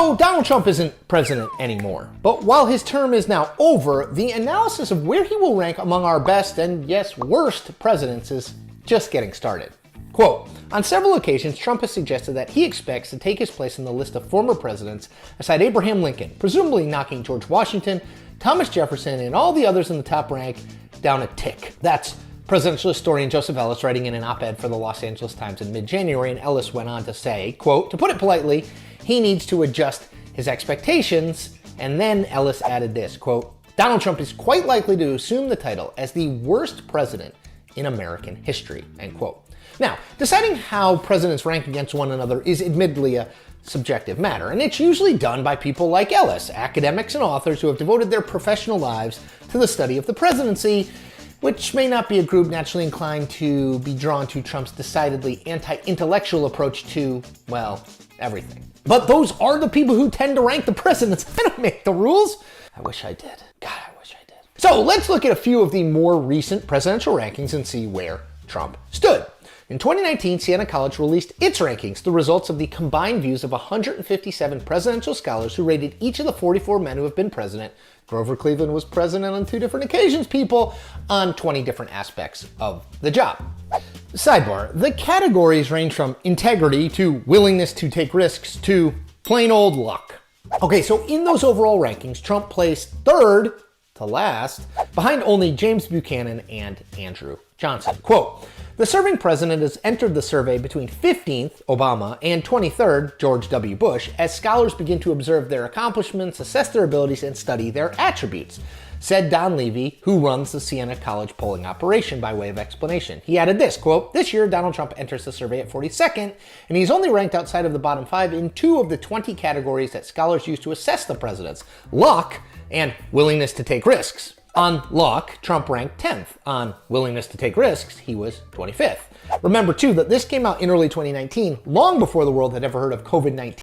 So Donald Trump isn't president anymore. But while his term is now over, the analysis of where he will rank among our best and, yes, worst presidents is just getting started. Quote, on several occasions, Trump has suggested that he expects to take his place in the list of former presidents aside Abraham Lincoln, presumably knocking George Washington, Thomas Jefferson, and all the others in the top rank down a tick. That's presidential historian Joseph Ellis writing in an op-ed for the Los Angeles Times in mid-January, and Ellis went on to say, quote, to put it politely, he needs to adjust his expectations, and then Ellis added this, quote, Donald Trump is quite likely to assume the title as the worst president in American history, end quote. Now, deciding how presidents rank against one another is admittedly a subjective matter, and it's usually done by people like Ellis, academics and authors who have devoted their professional lives to the study of the presidency, which may not be a group naturally inclined to be drawn to Trump's decidedly anti-intellectual approach to, well, everything. But those are the people who tend to rank the presidents. I don't make the rules. I wish I did. God, I wish I did. So let's look at a few of the more recent presidential rankings and see where Trump stood. In 2019, Siena College released its rankings, the results of the combined views of 157 presidential scholars who rated each of the 44 men who have been president. Grover Cleveland was president on 2 different occasions, people, on 20 different aspects of the job. Sidebar, the categories range from integrity to willingness to take risks to plain old luck. Okay, so in those overall rankings, Trump placed third to last, behind only James Buchanan and Andrew Johnson. Quote, the serving president has entered the survey between 15th, Obama, and 23rd, George W. Bush, as scholars begin to observe their accomplishments, assess their abilities, and study their attributes, said Don Levy, who runs the Siena College polling operation, by way of explanation. He added this, quote, this year Donald Trump enters the survey at 42nd, and he's only ranked outside of the bottom 5 in 2 of the 20 categories that scholars use to assess the president's luck and willingness to take risks. On luck, Trump ranked 10th. On willingness to take risks, he was 25th. Remember, too, that this came out in early 2019, long before the world had ever heard of COVID-19.